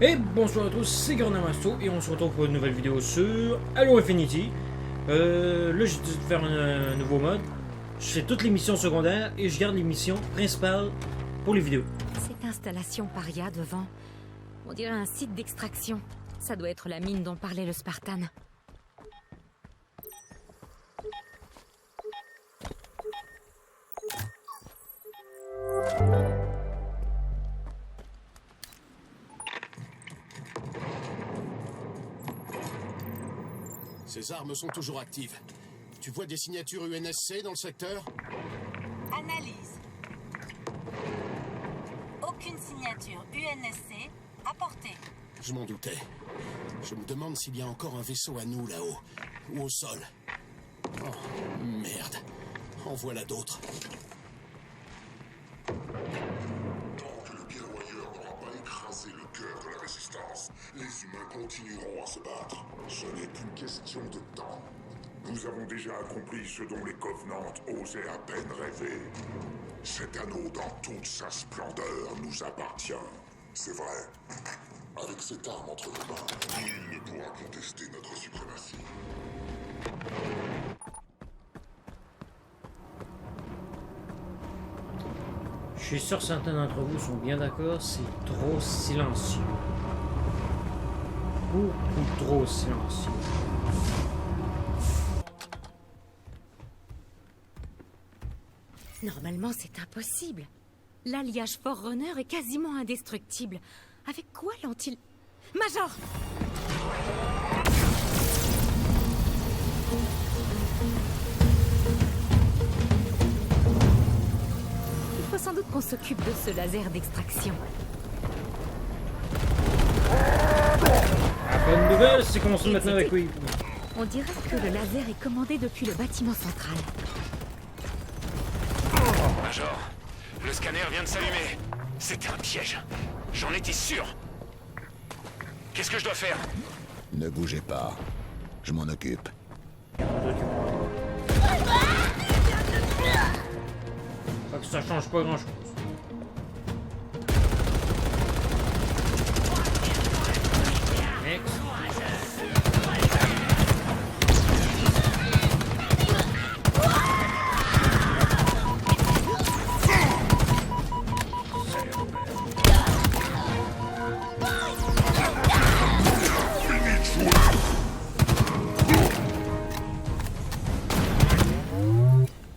Et bonsoir à tous, c'est Garnamasto et on se retrouve pour une nouvelle vidéo sur Halo Infinity. Là j'ai décidé de faire un nouveau mode. Je fais toutes les missions secondaires et je garde les missions principales pour les vidéos. Cette installation paria devant, on dirait un site d'extraction. Ça doit être la mine dont parlait le Spartan. Ces armes sont toujours actives. Tu vois des signatures UNSC dans le secteur? Analyse. Aucune signature UNSC apportée. Je m'en doutais. Je me demande s'il y a encore un vaisseau à nous là-haut. Ou au sol. Oh, merde. En voilà d'autres. Tant que le guerroyeur n'aura pas écrasé le cœur de la résistance, les humains continueront à se battre. Ce n'est qu'une question de temps. Nous avons déjà accompli ce dont les Covenants osaient à peine rêver. Cet anneau dans toute sa splendeur nous appartient. C'est vrai. Avec cette arme entre nos mains, nul ne pourra contester notre suprématie. Je suis sûr que certains d'entre vous sont bien d'accord, c'est trop silencieux. Beaucoup trop silencieux. Normalement, c'est impossible. L'alliage Forerunner est quasiment indestructible. Avec quoi l'ont-ils... Major! Il faut sans doute qu'on s'occupe de ce laser d'extraction. La bonne nouvelle, c'est qu'on se maintenant avec oui. On dirait que le laser est commandé depuis le bâtiment central. Major, le scanner vient de s'allumer. C'était un piège. J'en étais sûr. Qu'est-ce que je dois faire? Ne bougez pas. Je m'en occupe. Pas que ça change pas grand-chose. Next.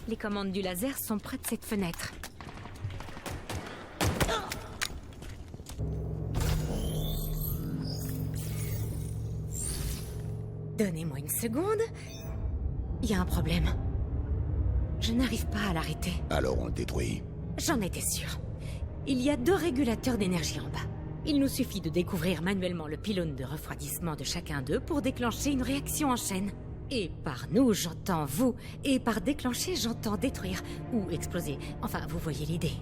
Les commandes du laser sont près de cette fenêtre. Donnez-moi une seconde. Il y a un problème. Je n'arrive pas à l'arrêter. Alors on le détruit. J'en étais sûre. Il y a 2 régulateurs d'énergie en bas. Il nous suffit de découvrir manuellement le pylône de refroidissement de chacun d'eux pour déclencher une réaction en chaîne. Et par nous, j'entends vous. Et par déclencher, j'entends détruire. Ou exploser. Enfin, vous voyez l'idée.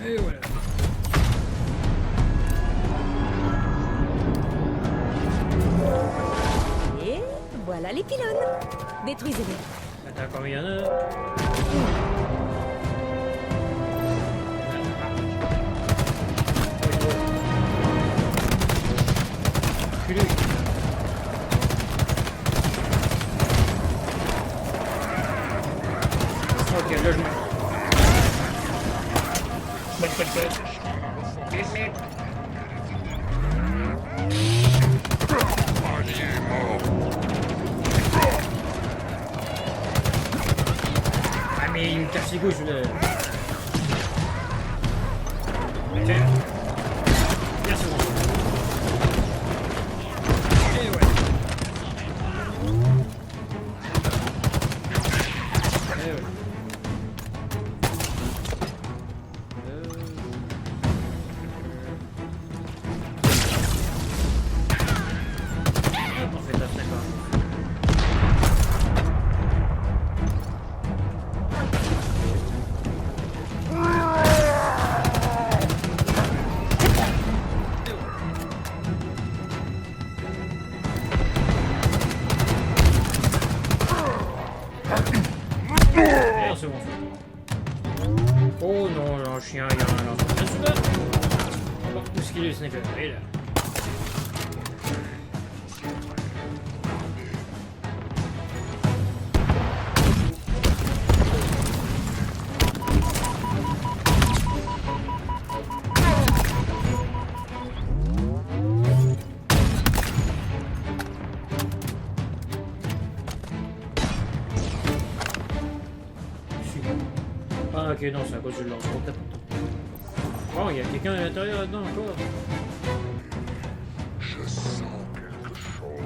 Et voilà. Et voilà les pylônes. Détruisez-les. Attends, combien il y en a? Reculez. Ok, là je mets. Ah mais il me casse les couilles celui-là. Tiens. Merci beaucoup. Et ouais. Et ouais. On fait ça, d'accord. Oh non, le chien, il y a un lance là. Bon, où est-ce qu'il est le sniper? Il est là. Ah ok, non, c'est à cause du lance. Oh, il y a quelqu'un à l'intérieur là-dedans encore. Je sens quelque chose.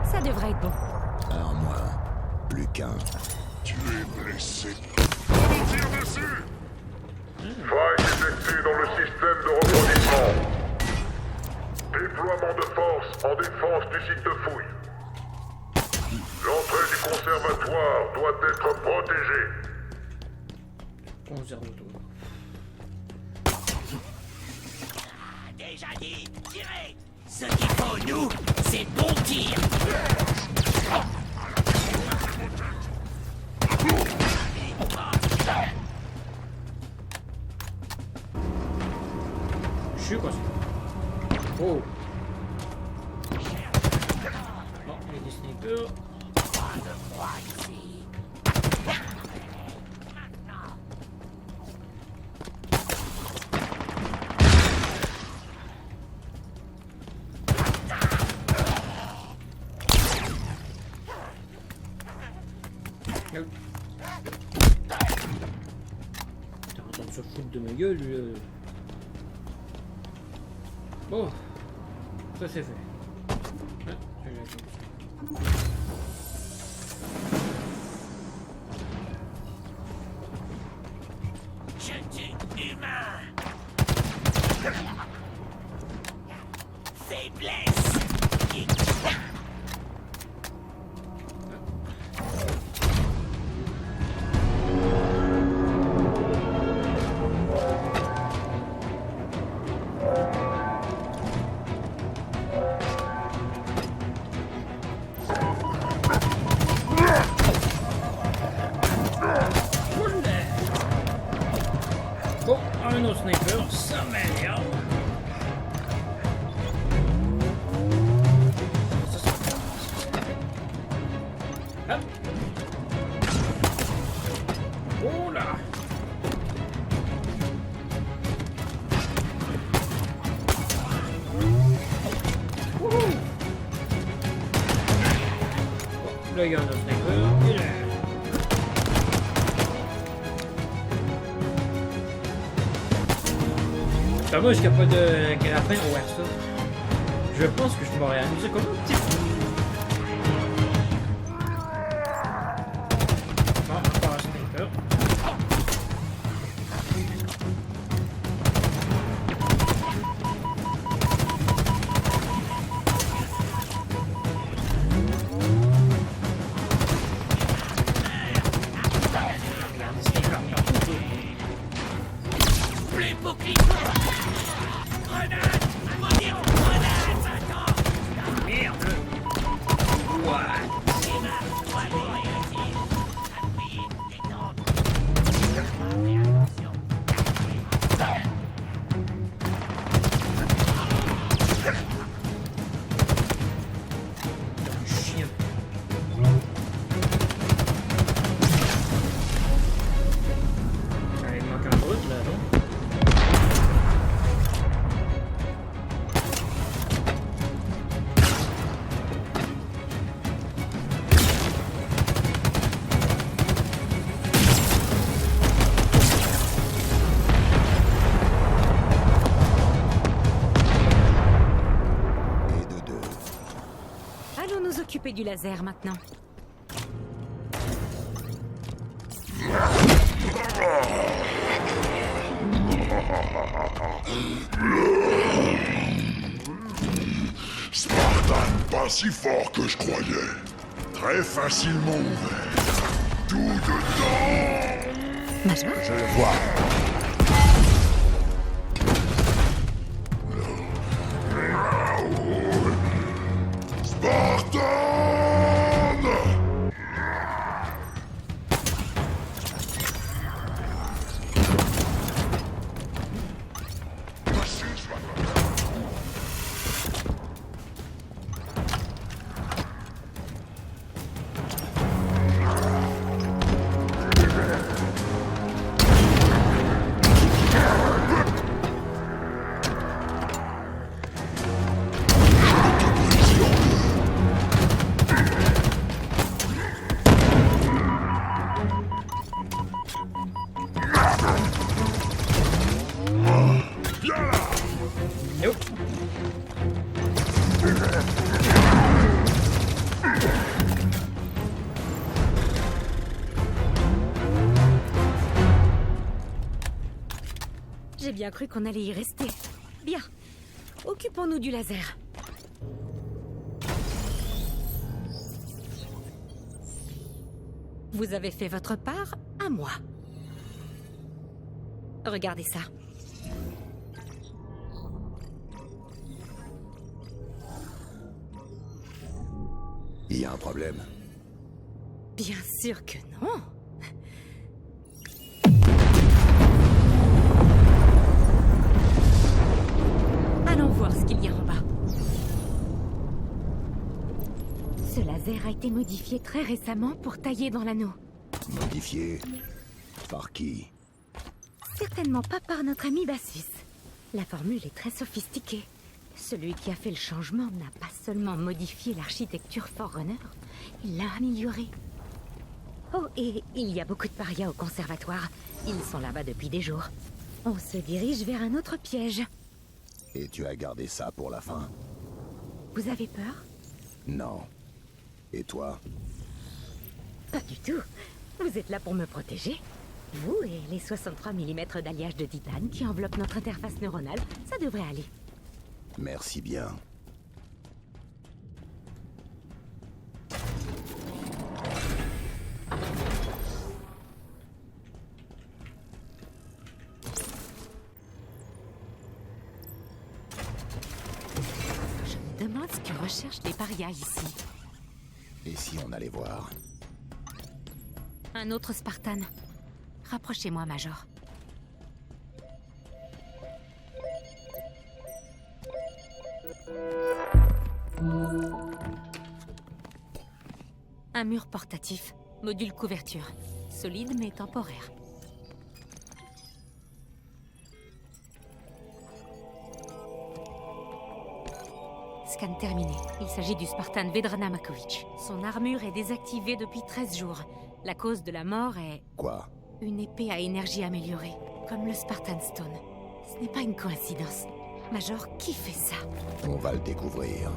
Ça devrait être bon. Un en moins. Plus qu'un. Tu es blessé. On tire dessus. Faille détectée dans le système de refroidissement. Déploiement de force en défense du site de fouille. L'entrée du conservatoire doit être protégée. Conservatoire. Déjà dit, tirez. Ce qu'il faut, nous, c'est bon tir. Je suis quoi ça? Oh! Bon, il y a des snipers. Nope. T'es en train de se foutre de ma gueule, lui. Bon, ça c'est fait. Ah, je vais la faire. Je tue humain. Faiblesse. Bon, un autre sniper, ça m'aide. Hop. Oh là. Wouhou. Bon, là il y a un autre sniper, il est là. C'est dommage qu'il n'y a pas de grappin au airsoft. Je pense que je m'aurais amusé comme un petit fou. Bon, encore un sniper. Regarde, des snipers partout. Plus bouclier. Grenade. Maudire. Grenade. Attends. Merde! What? Chien. Il manque un brut là, non? Et de deux. Allons nous occuper du laser maintenant. Spartan, pas si fort que je croyais. Très facilement ouvert. Tout dedans. Major? Je le vois. J'ai bien cru qu'on allait y rester. Bien. Occupons-nous du laser. Vous avez fait votre part, à moi. Regardez ça. Il y a un problème. Bien sûr que non. Allons voir ce qu'il y a en bas. Ce laser a été modifié très récemment pour tailler dans l'anneau. Modifié? Par qui? Certainement pas par notre ami Bassus. La formule est très sophistiquée. Celui qui a fait le changement n'a pas seulement modifié l'architecture Forerunner, il l'a améliorée. Oh, et il y a beaucoup de parias au conservatoire. Ils sont là-bas depuis des jours. On se dirige vers un autre piège. Et tu as gardé ça pour la fin? Vous avez peur? Non. Et toi? Pas du tout. Vous êtes là pour me protéger. Vous et les 63 mm d'alliage de titane qui enveloppent notre interface neuronale, ça devrait aller. Merci bien. Je me demande ce que recherchent les parias ici. Et si on allait voir? Un autre Spartan. Rapprochez-moi, Major. Un mur portatif. Module couverture. Solide mais temporaire. Scan terminé. Il s'agit du Spartan Vedrana Makovic. Son armure est désactivée depuis 13 jours. La cause de la mort est... Quoi? Une épée à énergie améliorée, comme le Spartan Stone. Ce n'est pas une coïncidence. Major, qui fait ça? On va le découvrir.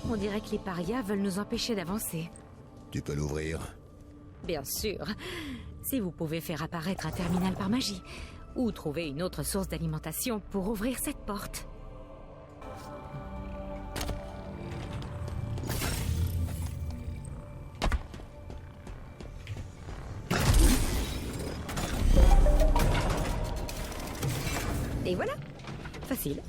On dirait que les parias veulent nous empêcher d'avancer. Tu peux l'ouvrir? Bien sûr. Si vous pouvez faire apparaître un terminal par magie, ou trouver une autre source d'alimentation pour ouvrir cette porte. Et voilà. Facile.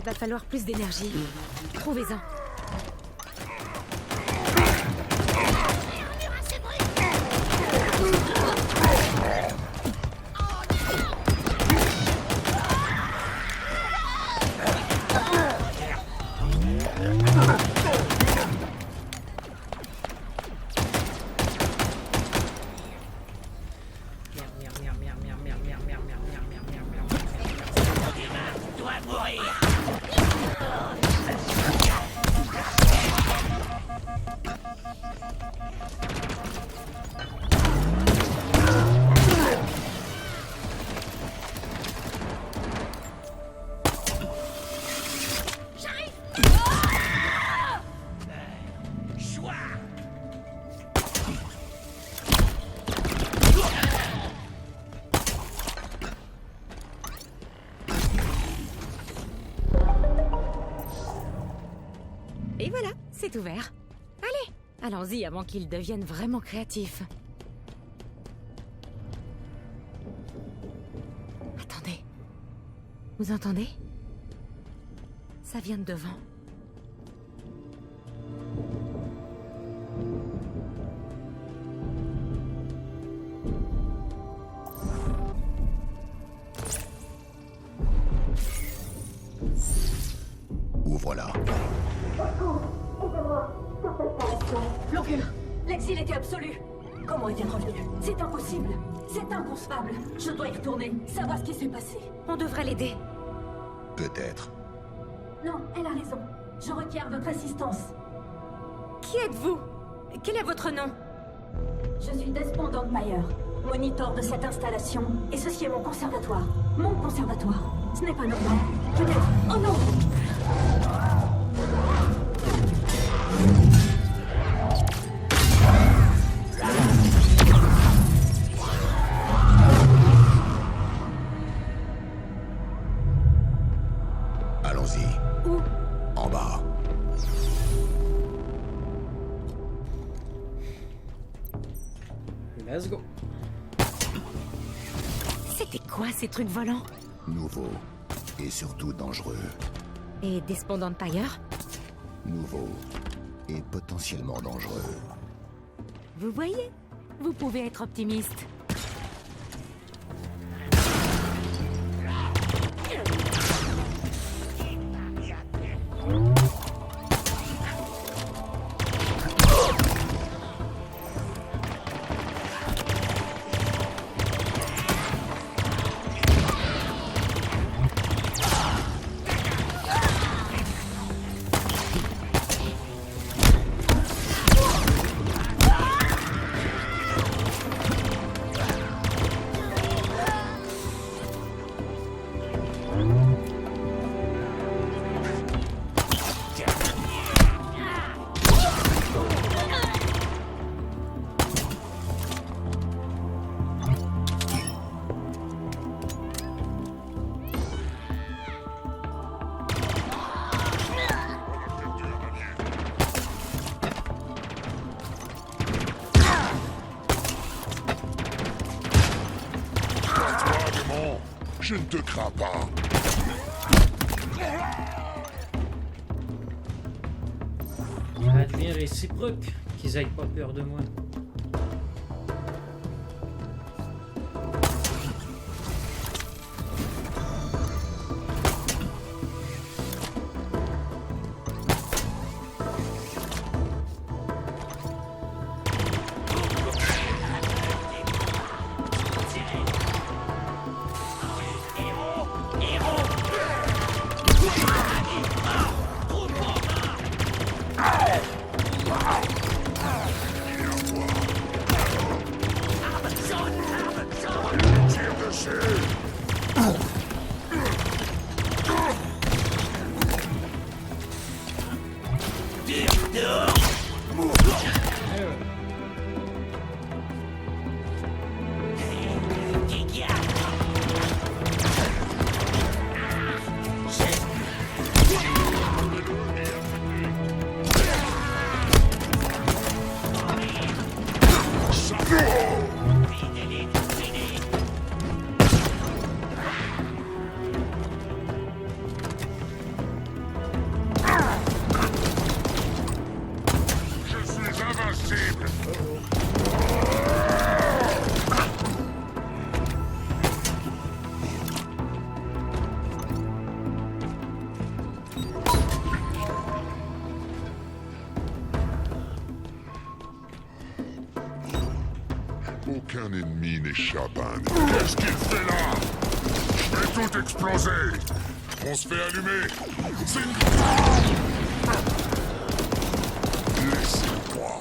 Il va falloir plus d'énergie. Trouvez-en. Et voilà, c'est ouvert. Allez, allons-y avant qu'il devienne vraiment créatif. Attendez. Vous entendez? Ça vient de devant. Ouvre-la. Locke, l'exil était absolu. Comment est-elle revenue? C'est impossible. C'est inconcevable. Je dois y retourner, savoir ce qui s'est passé. On devrait l'aider. Peut-être. Non, elle a raison. Je requiers votre assistance. Qui êtes-vous? Quel est votre nom? Je suis Despondant Meyer, monitor de cette installation, et ceci est mon conservatoire. Mon conservatoire. Ce n'est pas normal. Peut-être... Oh non! Allons-y. Où? En bas. Let's go. C'était quoi ces trucs volants? Nouveau. Et surtout dangereux. Et Despondant Meyer? Nouveau. Et potentiellement dangereux. Vous voyez? Vous pouvez être optimiste. Je ne te crains pas. Ça devient réciproque qu'ils aient pas peur de moi. Aucun ennemi n'échappe à un ennemi. Qu'est-ce qu'il fait là? Je vais tout exploser. On se fait allumer. C'est une... Laissez-moi.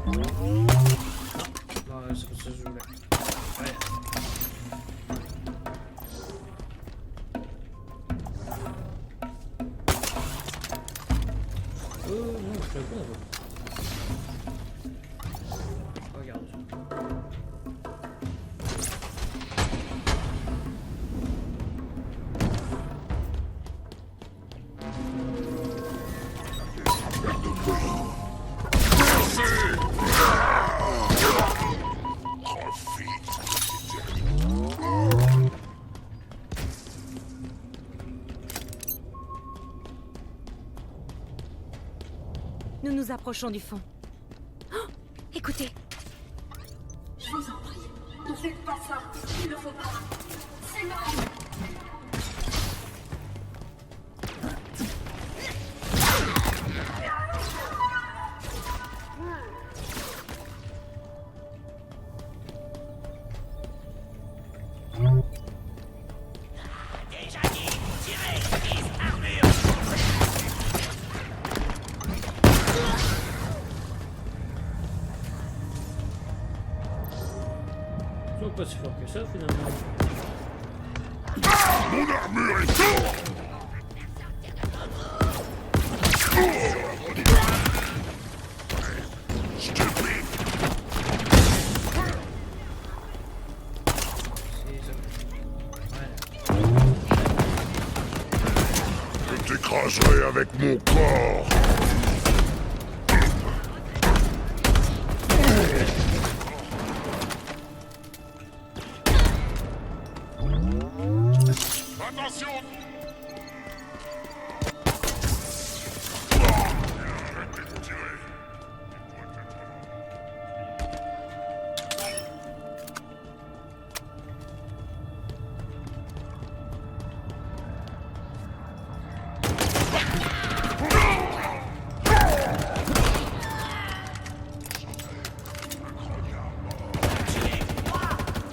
Non, c'est pas ça que je voulais. Ouais. Oh non, je fais pas. Regarde. Nous nous approchons du fond. Oh, écoutez. Je vous en prie, ne faites pas ça. Il ne faut pas. C'est mort. Déjà dit, tirez, vise, armure. Ils sont pas si forts que ça finalement. Mon armure est tour. Stupide. C'est ça. Je t'écraserai avec mon corps. Attention! Arrêtez de tirer.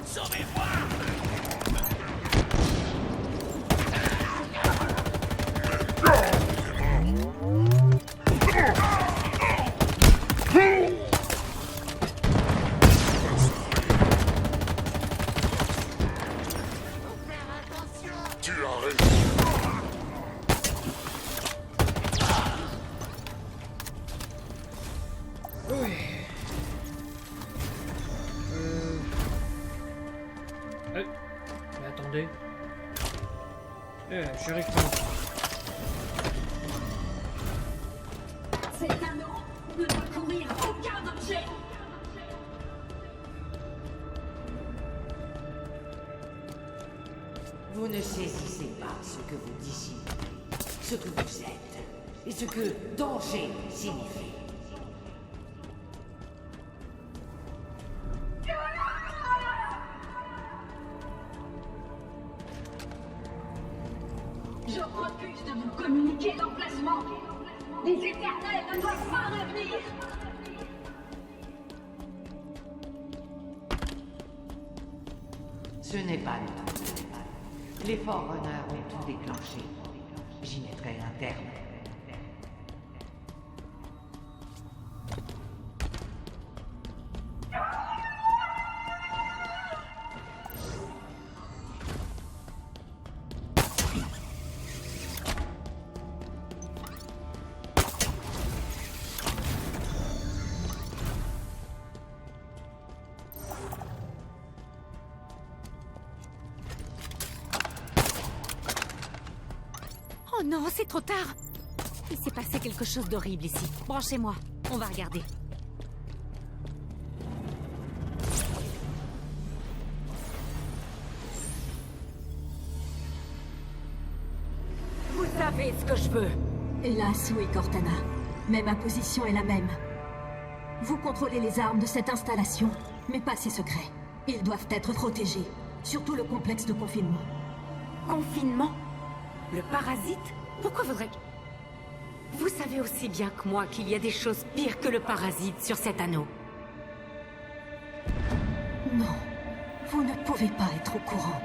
Sauvez-moi. Tu as réussi. Oui. Mais attendez. J'arrive pas. C'est un nom. Ne doit courir aucun objet. Vous ne saisissez pas ce que vous disiez, ce que vous êtes, et ce que danger signifie. Je refuse de vous communiquer l'emplacement. Les éternels ne doivent pas revenir. Ce n'est pas notre tour. Les Forerunners ont tout déclenché. J'y mettrai un terme. Oh non, c'est trop tard. Il s'est passé quelque chose d'horrible ici. Branchez-moi, on va regarder. Vous savez ce que je veux. Hélas, oui, Cortana. Mais ma position est la même. Vous contrôlez les armes de cette installation, mais pas ses secrets. Ils doivent être protégés. Surtout le complexe de confinement. Confinement? Le parasite? Pourquoi Vous savez aussi bien que moi qu'il y a des choses pires que le parasite sur cet anneau. Non, vous ne pouvez pas être au courant.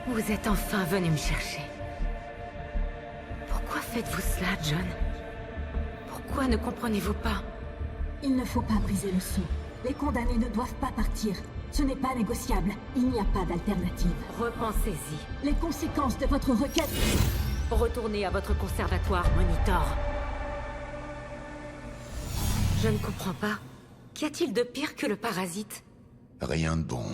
Vous êtes enfin venu me chercher. Pourquoi faites-vous cela, John? Pourquoi ne comprenez-vous pas? Il ne faut pas briser le sceau. Les condamnés ne doivent pas partir. Ce n'est pas négociable. Il n'y a pas d'alternative. Repensez-y. Les conséquences de votre requête... Retournez à votre conservatoire, Monitor. Je ne comprends pas. Qu'y a-t-il de pire que le parasite? Rien de bon.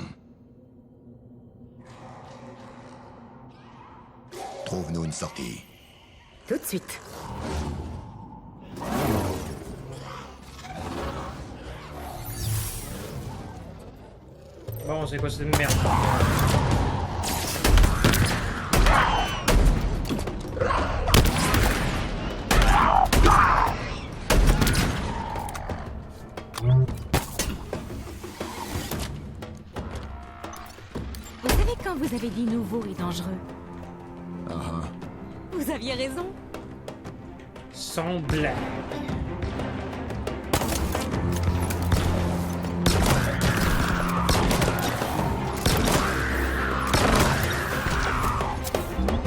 Trouve-nous une sortie. Tout de suite. Bon, c'est quoi cette merde? Vous savez quand vous avez dit nouveau et dangereux? Vous aviez raison. Sans blague.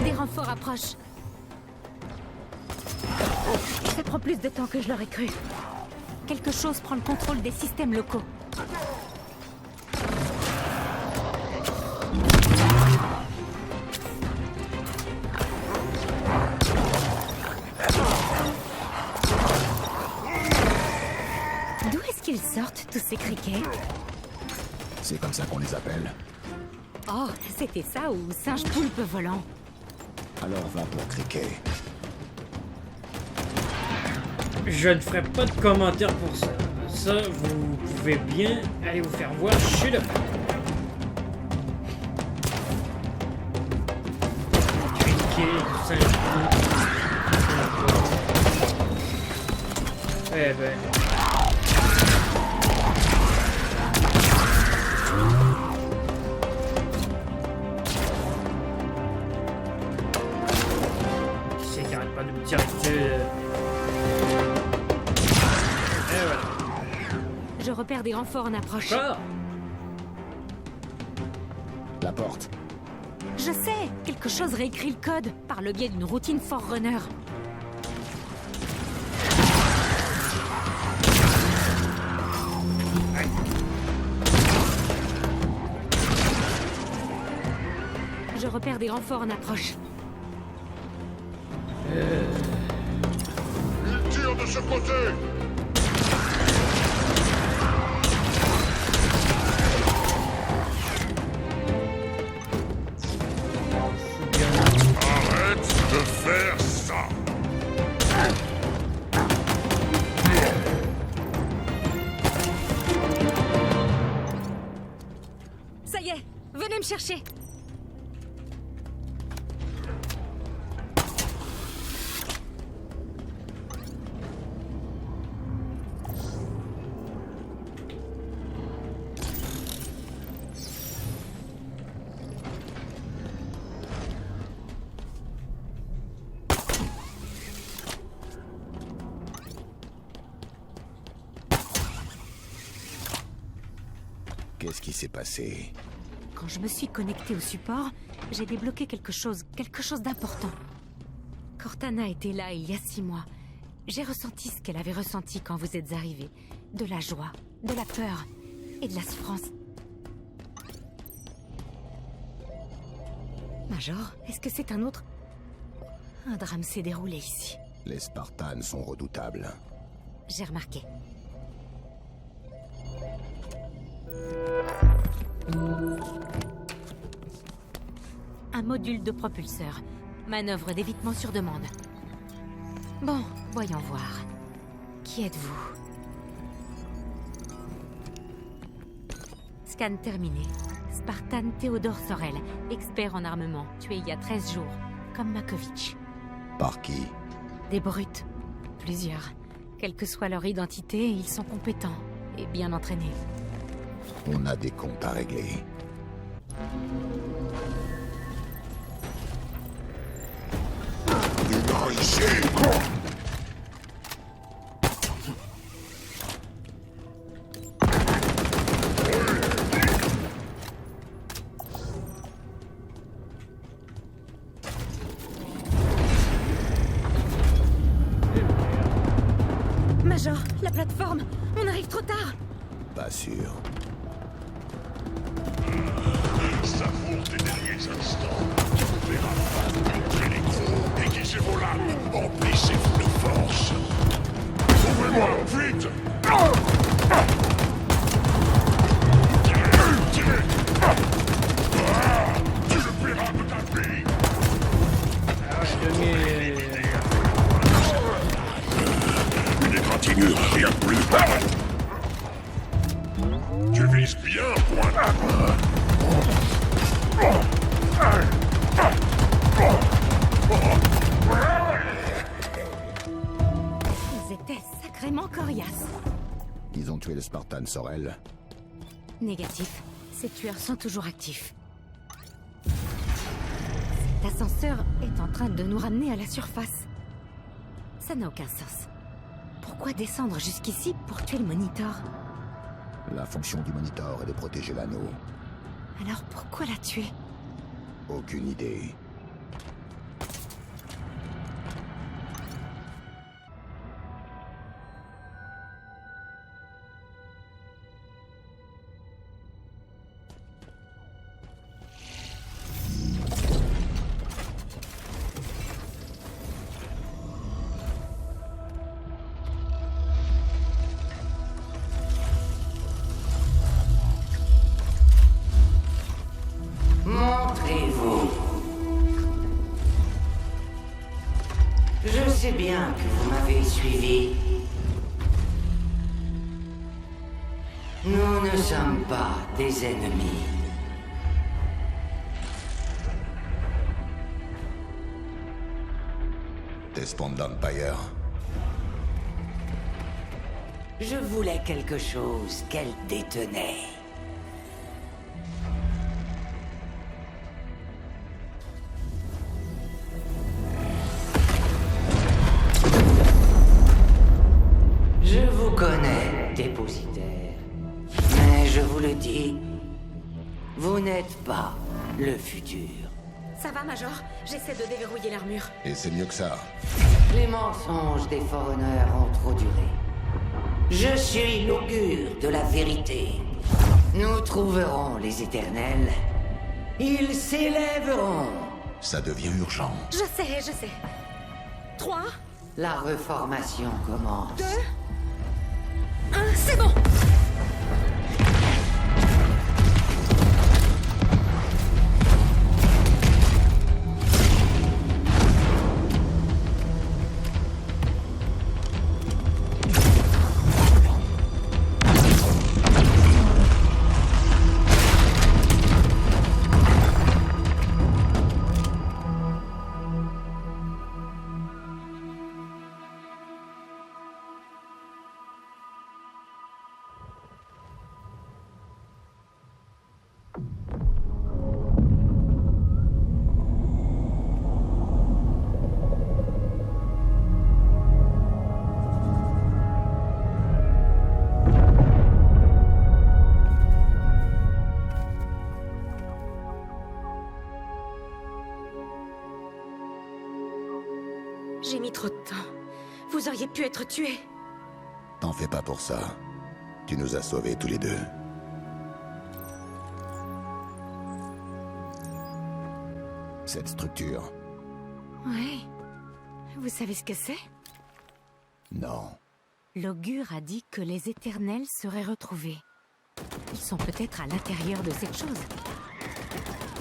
Des renforts approchent. Ça prend plus de temps que je l'aurais cru. Quelque chose prend le contrôle des systèmes locaux. D'où est-ce qu'ils sortent, tous ces criquets? C'est comme ça qu'on les appelle. Oh, c'était ça ou singe poulpe volant? Alors va pour criquet. Je ne ferai pas de commentaires pour ça. Ça, vous pouvez bien aller vous faire voir chez le criquet, singe poulpe. Eh ben... C'est qu'il arrête pas de me tirer dessus. Et voilà. Je repère des renforts en approche. Ah, La porte. Je sais, quelque chose réécrit le code par le biais d'une routine Forerunner. Je repère des renforts en approche. Il tire de ce côté. Arrête de faire ça. Ça y est, venez me chercher. Qu'est-ce qui s'est passé? Quand je me suis connectée au support, j'ai débloqué quelque chose d'important. Cortana était là il y a 6 mois. J'ai ressenti ce qu'elle avait ressenti quand vous êtes arrivés. De la joie, de la peur et de la souffrance. Major, est-ce que c'est un autre? Un drame s'est déroulé ici. Les Spartans sont redoutables. J'ai remarqué. Un module de propulseur. Manœuvre d'évitement sur demande. Bon, voyons voir. Qui êtes-vous? Scan terminé. Spartan Théodore Sorel, expert en armement, tué il y a 13 jours, comme Makovitch. Par qui? Des brutes. Plusieurs. Quelle que soit leur identité, ils sont compétents et bien entraînés. On a des comptes à régler. Viens ici. Major, la plateforme. On arrive trop tard. Pas sûr. Savoure tes derniers instants. Tu ne verras pas pulver les crocs, déguisez vos lames, emplissez-vous de force. Trouvez-moi, vite. Tirez. Tu le paieras de ta vie. Une égratignure, rien de plus. Tu vises bien, point. Ils étaient sacrément coriaces. Ils ont tué le Spartan Sorel. Négatif. Ces tueurs sont toujours actifs. Cet ascenseur est en train de nous ramener à la surface. Ça n'a aucun sens. Pourquoi descendre jusqu'ici pour tuer le Monitor? La fonction du Monitor est de protéger l'anneau. Alors pourquoi la tuer? Aucune idée. Montrez-vous. Je sais bien que vous m'avez suivi. Nous ne sommes pas des ennemis. Des Spawn d'Empire. Je voulais quelque chose qu'elle détenait. Je vous connais, dépositaire. Mais je vous le dis, vous n'êtes pas le futur. Ça va, Major? J'essaie de déverrouiller l'armure. Et c'est mieux que ça. Les mensonges des Forerunners ont trop duré. Je suis l'augure de la vérité. Nous trouverons les éternels. Ils s'élèveront. Ça devient urgent. Je sais. 3, La reformation commence. 2, 1, c'est bon! J'ai mis trop de temps. Vous auriez pu être tués. T'en fais pas pour ça. Tu nous as sauvés tous les deux. Cette structure. Ouais. Vous savez ce que c'est? Non. L'augure a dit que les éternels seraient retrouvés. Ils sont peut-être à l'intérieur de cette chose.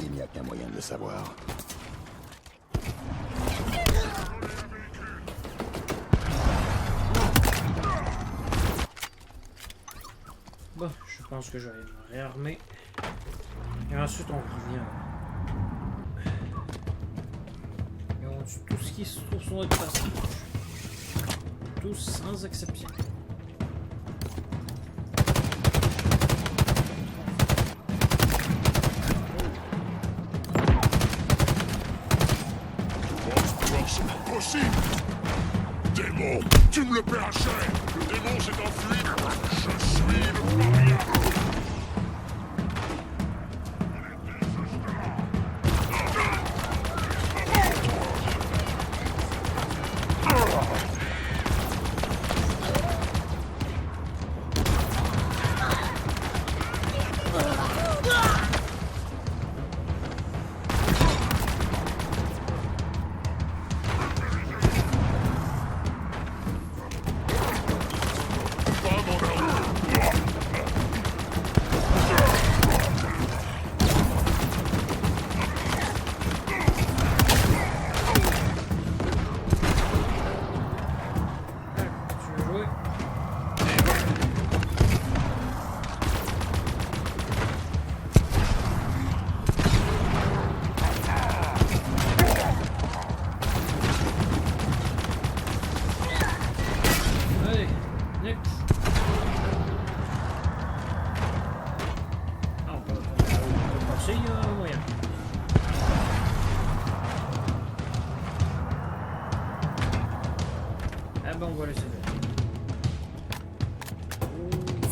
Il n'y a qu'un moyen de le savoir. Bon, je pense que je vais me réarmer. Et ensuite on revient. Et on tue tout ce qui se trouve sur notre passage. Tous sans exception. Prochaine ici! Démon, tu me le paies à cher! Le démon s'est enfui! Je suis le paria!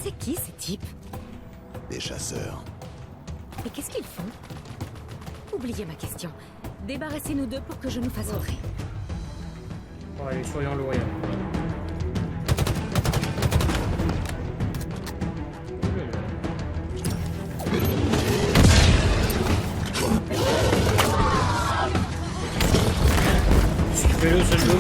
C'est qui ces types? Des chasseurs. Et qu'est-ce qu'ils font? Oubliez ma question. Débarrassez-nous d'eux pour que je nous fasse entrer. Bon, allez, soyons loyaux. Fais-le, celui-là.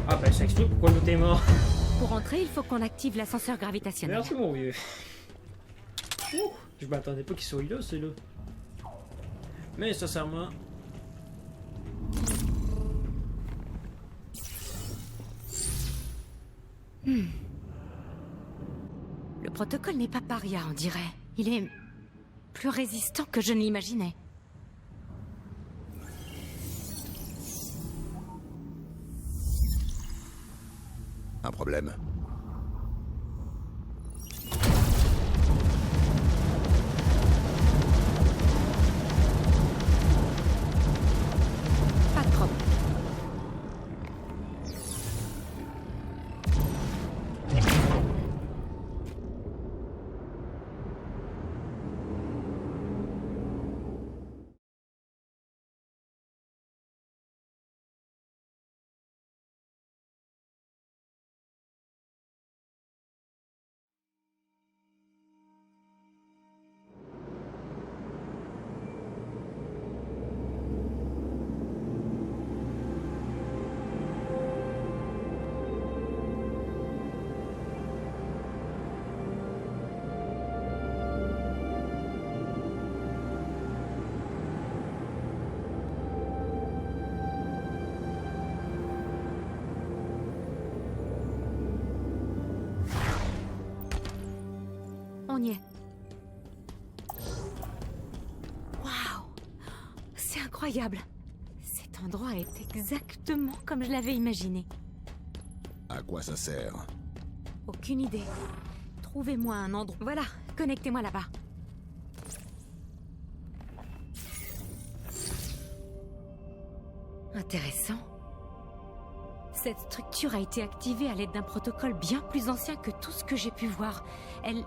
Ah ben ça explique pourquoi l'autre est mort. Pour entrer, il faut qu'on active l'ascenseur gravitationnel. Merci mon vieux. Ouh, je m'attendais pas qu'il soit là, c'est là. Mais sincèrement... Le protocole n'est pas paria, on dirait. Il est plus résistant que je ne l'imaginais. Un problème? Pas de problème. On y est. Waouh! C'est incroyable. Cet endroit est exactement comme je l'avais imaginé. À quoi ça sert? Aucune idée. Trouvez-moi un endroit. Voilà, connectez-moi là-bas. Intéressant. Cette structure a été activée à l'aide d'un protocole bien plus ancien que tout ce que j'ai pu voir. Elle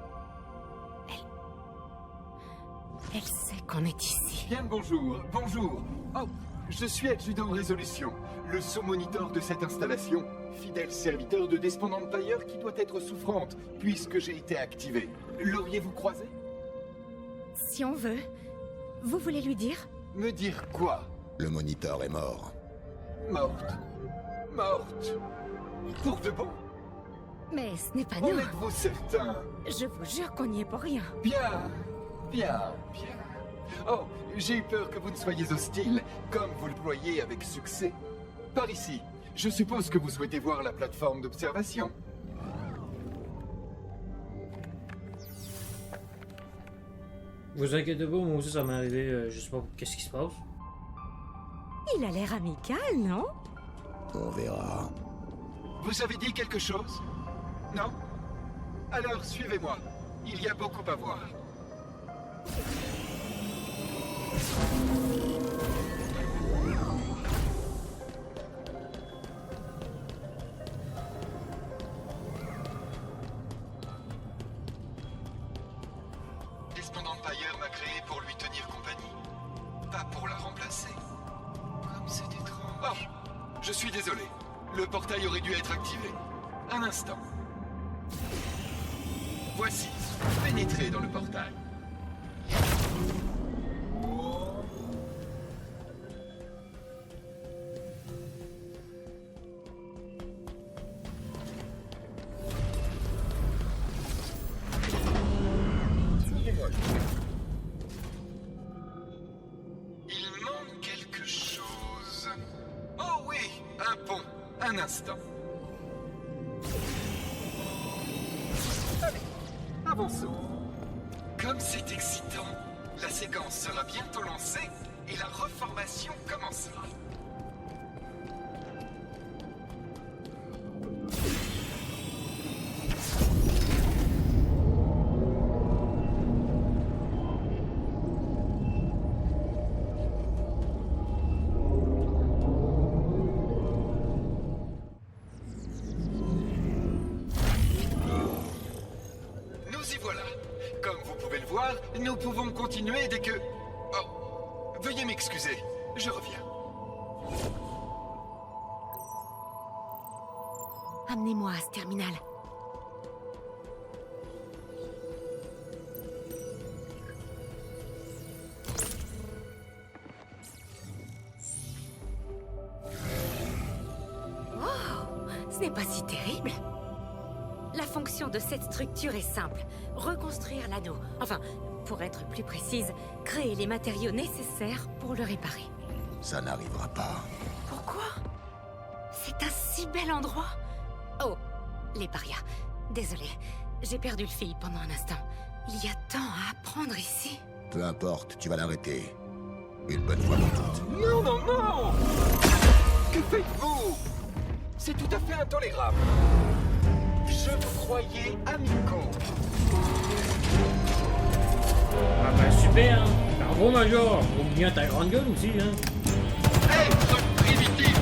sait qu'on est ici. Bien le bonjour, bonjour. Oh, je suis adjudant résolution, le sous-moniteur de cette installation, fidèle serviteur de Despond Empire qui doit être souffrante, puisque j'ai été activé. L'auriez-vous croisé? Si on veut. Vous voulez lui dire? Me dire quoi? Le moniteur est mort. Morte. Morte. Pour de bon? Mais ce n'est pas nous. En êtes-vous certain? Je vous jure qu'on n'y est pour rien. Bien. Bien, bien. Oh, j'ai eu peur que vous ne soyez hostile, comme vous le voyez avec succès. Par ici, je suppose que vous souhaitez voir la plateforme d'observation. Vous inquiétez pas, moi aussi ça m'est arrivé, je sais pas qu'est-ce qui se passe. Il a l'air amical, non? On verra. Vous avez dit quelque chose? Non? Alors suivez-moi. Il y a beaucoup à voir. Descendant Empire m'a créé pour lui tenir compagnie. Pas pour la remplacer. Comme c'est étrange. Oh, je suis désolé. Le portail aurait dû être activé. Un instant. Voici. Pénétrez dans le portail. Suivez-moi. Il manque quelque chose. Oh oui, un pont. Un instant. Allez, avançons. Comme c'est excitant, la séquence sera bientôt lancée et la reformation commencera. Nous pouvons continuer dès que... Oh, veuillez m'excuser, je reviens. Amenez-moi à ce terminal. Oh, ce n'est pas si terrible. La fonction de cette structure est simple. Reconstruire l'anneau. Enfin, pour être plus précise, créer les matériaux nécessaires pour le réparer. Ça n'arrivera pas. Pourquoi? C'est un si bel endroit. Oh, les parias. Désolé, j'ai perdu le fil pendant un instant. Il y a tant à apprendre ici. Peu importe, tu vas l'arrêter. Une bonne fois pour toutes. Non, non, non! Que faites-vous? C'est tout à fait intolérable. Je vous croyais amicaux. Ah ben super, hein. Bravo Major. Ouvre bien ta grande gueule aussi, hein. Être primitif!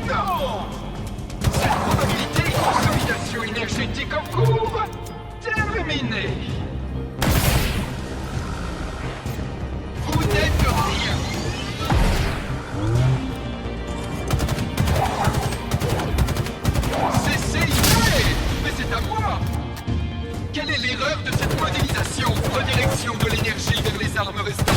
Non! Cette probabilité de consolidation énergétique en cours, terminée! Vous n'êtes rien! Mais c'est à moi! Quelle est l'erreur de cette modélisation? Redirection de l'énergie vers les armes restantes.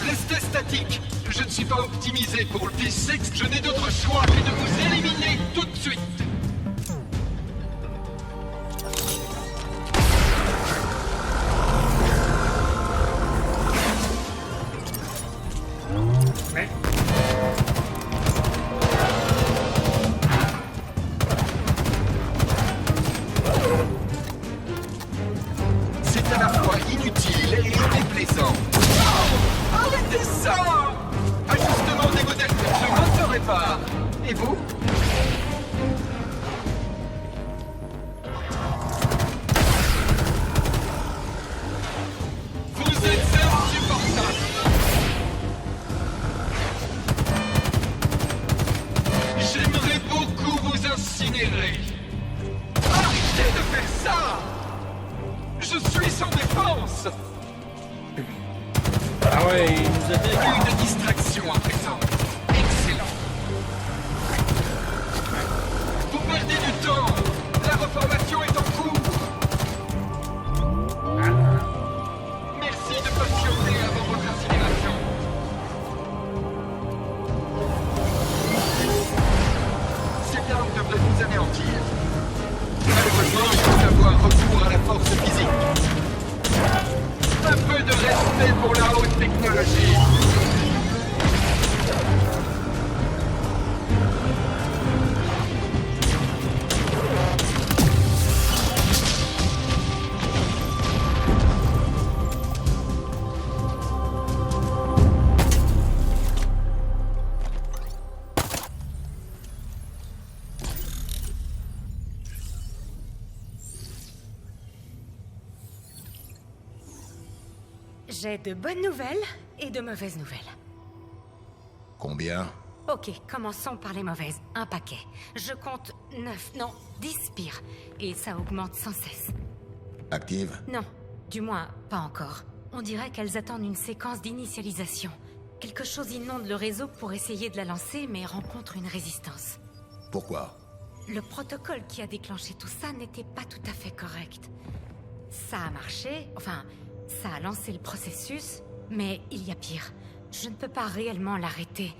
Restez statique. Je ne suis pas optimisé pour le P6. Je n'ai d'autre choix que de vous éliminer tout de suite. C'est à la fois inutile et déplaisant. Oh, arrêtez ça! Ajustement des modèles, je n'en ferai pas. Et vous? Vous êtes insupportable. J'aimerais beaucoup vous incinérer. Arrêtez de faire ça! Je suis sans défense! Ah ouais, il nous a dit... Une distraction à présent. Excellent. Vous perdez du temps. La reformation est en cours. Merci de patienter avant votre incinération. Ces armes devraient vous anéantir. Malheureusement, il faut avoir recours à la force physique. Un peu de respect pour la haute technologie. J'ai de bonnes nouvelles et de mauvaises nouvelles. Combien? Ok, commençons par les mauvaises. Un paquet. Je compte 9, non, 10 spires. Et ça augmente sans cesse. Active? Non, du moins, pas encore. On dirait qu'elles attendent une séquence d'initialisation. Quelque chose inonde le réseau pour essayer de la lancer, mais rencontre une résistance. Pourquoi? Le protocole qui a déclenché tout ça n'était pas tout à fait correct. Ça a marché, enfin, ça a lancé le processus, mais il y a pire. Je ne peux pas réellement l'arrêter.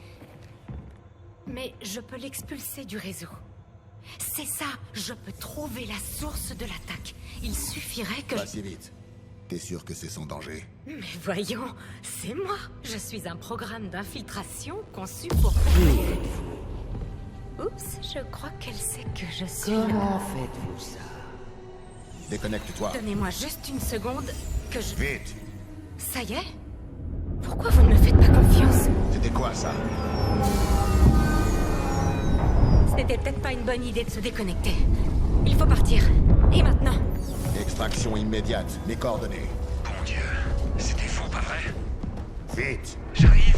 Mais je peux l'expulser du réseau. C'est ça, je peux trouver la source de l'attaque. Il suffirait que... Pas si vite. T'es sûr que c'est sans danger? Mais voyons, c'est moi. Je suis un programme d'infiltration conçu pour... Oups, je crois qu'elle sait que je suis... Comment faites-vous ça? Déconnecte-toi. Donnez-moi juste une seconde que je... Vite! Ça y est? Pourquoi vous ne me faites pas confiance? C'était quoi ça? C'était peut-être pas une bonne idée de se déconnecter. Il faut partir. Et maintenant? Extraction immédiate. Les coordonnées. Bon Dieu, c'était fou, pas vrai? Vite! J'arrive.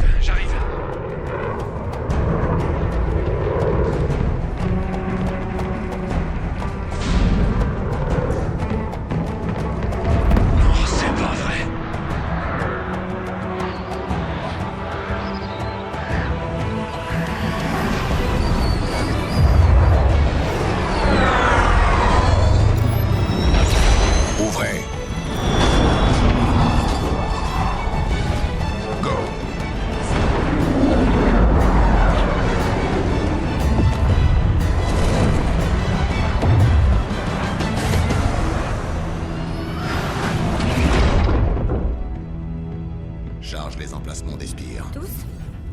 Non, c'est pas vrai. Ouvrez. Go. Charge les emplacements des spires. Tous?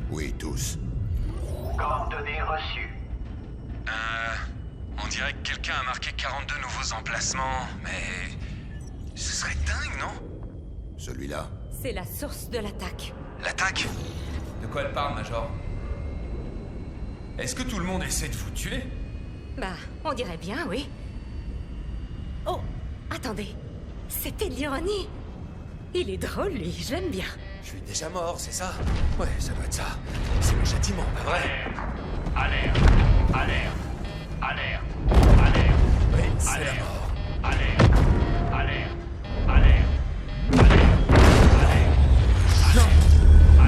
Oui, tous. Coordonnées reçues. On dirait que quelqu'un a marqué 42 nouveaux emplacements, mais... Ce serait dingue, non? Celui-là. C'est la source de l'attaque. L'attaque? De quoi elle parle, Major? Est-ce que tout le monde essaie de vous tuer? Bah, on dirait bien, oui. Oh, attendez. C'était de l'ironie. Il est drôle, lui, je l'aime bien. Je suis déjà mort, c'est ça? Ouais, ça doit être ça. C'est mon châtiment, pas vrai? Alerte. Alerte. Alerte. Alerte. Oui, c'est la mort. Alerte. Alerte. Alerte.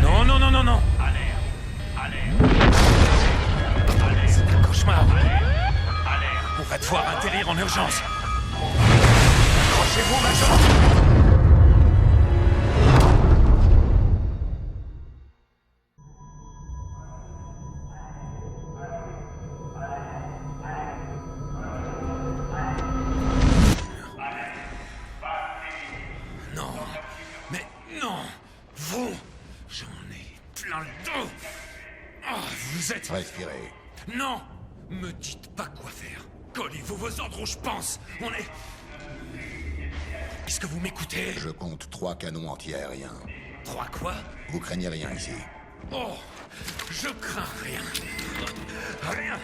Non, non, non, non, non! Alerte. Alerte. C'est un cauchemar. Alerte. On va devoir atterrir en urgence. Accrochez-vous, Major! Non, mais non! Vous! J'en ai plein le dos! Ah, vous êtes... Respirez. Non! Me dites pas quoi faire. Collez-vous vos ordres où je pense. On est... Est-ce que vous m'écoutez? Je compte 3 canons anti-aériens. 3 quoi? Vous craignez rien ici. Oh! Je crains rien. Rien!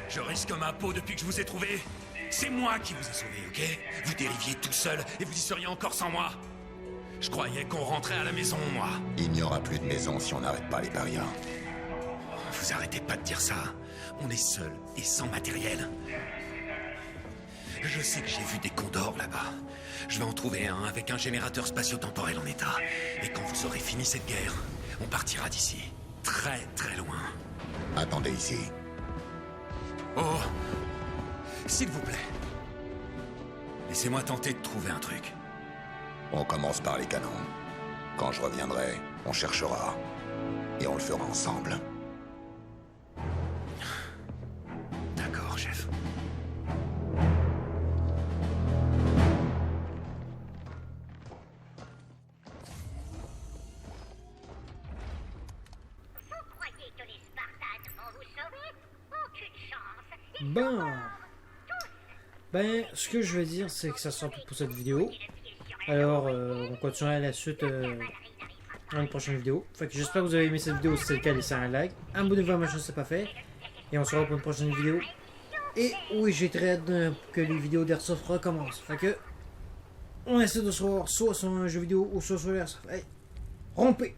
Je risque ma peau depuis que je vous ai trouvé. C'est moi qui vous ai sauvé, ok? Vous dériviez tout seul et vous y seriez encore sans moi. Je croyais qu'on rentrait à la maison, moi. Il n'y aura plus de maison si on n'arrête pas les parias. Vous arrêtez pas de dire ça. On est seul et sans matériel. Je sais que j'ai vu des condors là-bas. Je vais en trouver un avec un générateur spatio-temporel en état. Et quand vous aurez fini cette guerre, on partira d'ici. Très, très loin. Attendez ici. Oh! S'il vous plaît. Laissez-moi tenter de trouver un truc. On commence par les canons. Quand je reviendrai, on cherchera. Et on le fera ensemble. D'accord, chef. Bon. Ben, ce que je veux dire, c'est que ça sera tout pour cette vidéo. Alors, on continuera à la suite dans une prochaine vidéo. Fait que j'espère que vous avez aimé cette vidéo. Si c'est le cas, laissez un like. Abonnez-vous à ma chaîne si ce n'est pas fait. Et on se revoit pour une prochaine vidéo. Et oui, j'ai très hâte que les vidéos d'Airsoft recommencent. Fait que, On essaie de se voir soit sur un jeu vidéo ou soit sur l'airsoft. Hey, rompez!